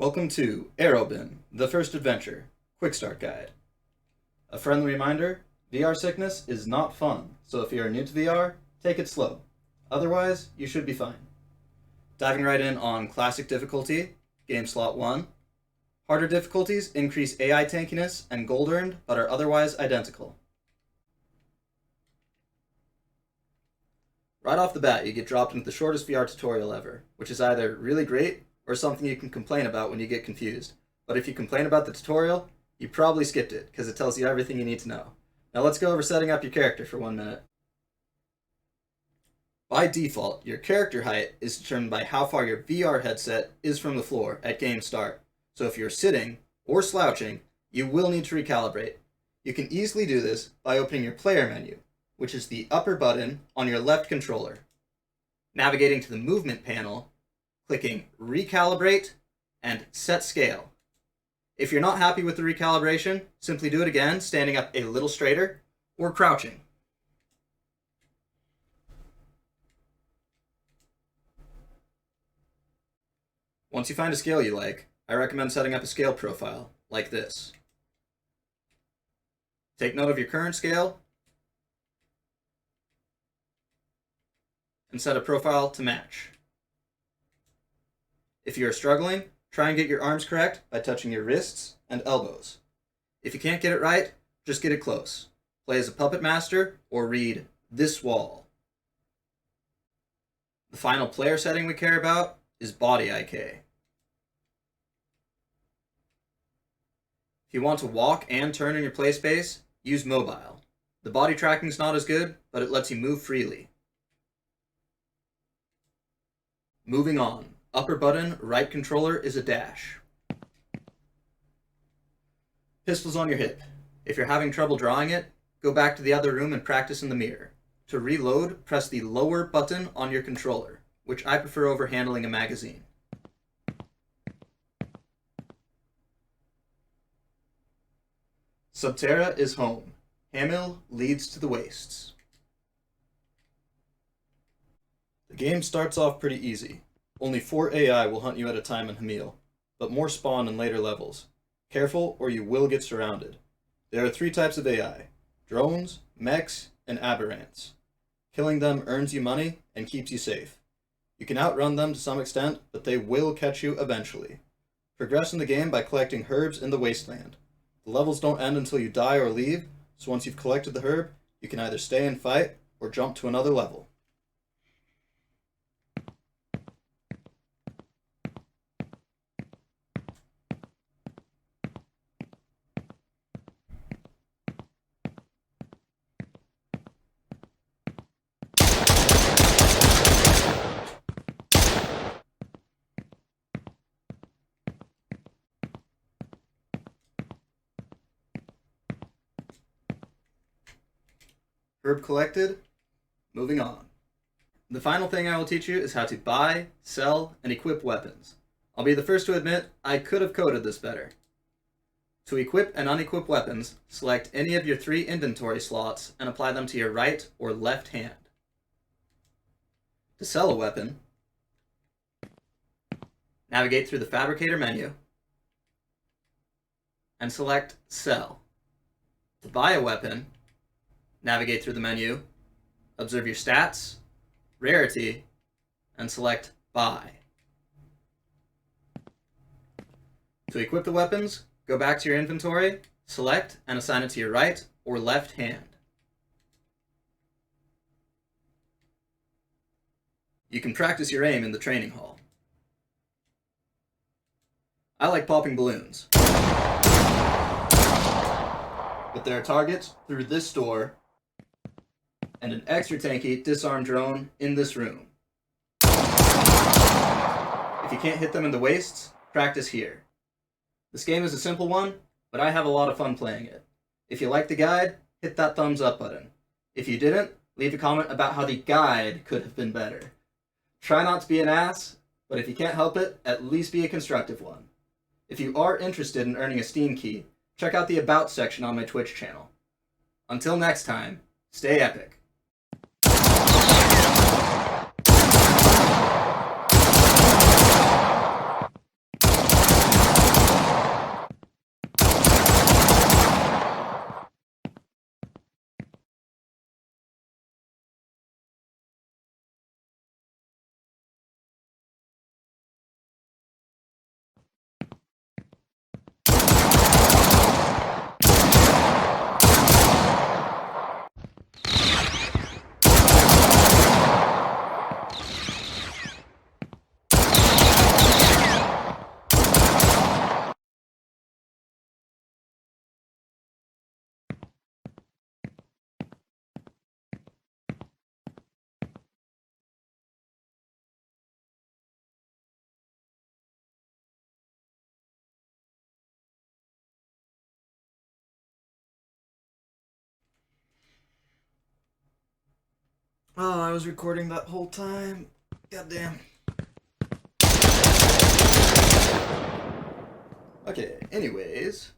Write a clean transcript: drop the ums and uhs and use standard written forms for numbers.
Welcome to Arobynn, the first adventure, quick start guide. A friendly reminder, VR sickness is not fun, so if you are new to VR, take it slow. Otherwise, you should be fine. Diving right in on classic difficulty, game slot 1. Harder difficulties increase AI tankiness and gold earned, but are otherwise identical. Right off the bat, you get dropped into the shortest VR tutorial ever, which is either really great or something you can complain about when you get confused. But if you complain about the tutorial, you probably skipped it, because it tells you everything you need to know. Now let's go over setting up your character for 1 minute. By default, your character height is determined by how far your VR headset is from the floor at game start. So if you're sitting or slouching, you will need to recalibrate. You can easily do this by opening your player menu, which is the upper button on your left controller. Navigating to the movement panel, clicking Recalibrate and Set Scale. If you're not happy with the recalibration, simply do it again, standing up a little straighter or crouching. Once you find a scale you like, I recommend setting up a scale profile, like this. Take note of your current scale and set a profile to match. If you are struggling, try and get your arms correct by touching your wrists and elbows. If you can't get it right, just get it close. Play as a puppet master or read this wall. The final player setting we care about is body IK. If you want to walk and turn in your play space, use mobile. The body tracking's not as good, but it lets you move freely. Moving on. Upper button, right controller is a dash. Pistols on your hip. If you're having trouble drawing it, go back to the other room and practice in the mirror. To reload, press the lower button on your controller, which I prefer over handling a magazine. Subterra is home. Hamil leads to the wastes. The game starts off pretty easy. Only 4 AI will hunt you at a time in Hamil, but more spawn in later levels. Careful or you will get surrounded. There are 3 types of AI: drones, mechs, and aberrants. Killing them earns you money and keeps you safe. You can outrun them to some extent, but they will catch you eventually. Progress in the game by collecting herbs in the Wasteland. The levels don't end until you die or leave, so once you've collected the herb, you can either stay and fight or jump to another level. Herb collected, moving on. The final thing I will teach you is how to buy, sell, and equip weapons. I'll be the first to admit, I could have coded this better. To equip and unequip weapons, select any of your 3 inventory slots and apply them to your right or left hand. To sell a weapon, navigate through the Fabricator menu and select Sell. To buy a weapon, navigate through the menu, observe your stats, rarity, and select Buy. To equip the weapons, go back to your inventory, select and assign it to your right or left hand. You can practice your aim in the training hall. I like popping balloons, but there are targets through this door and an extra tanky disarm drone in this room. If you can't hit them in the wastes, practice here. This game is a simple one, but I have a lot of fun playing it. If you liked the guide, hit that thumbs up button. If you didn't, leave a comment about how the guide could have been better. Try not to be an ass, but if you can't help it, at least be a constructive one. If you are interested in earning a Steam key, check out the About section on my Twitch channel. Until next time, stay epic. Oh, I was recording that whole time. Goddamn. Okay, anyways.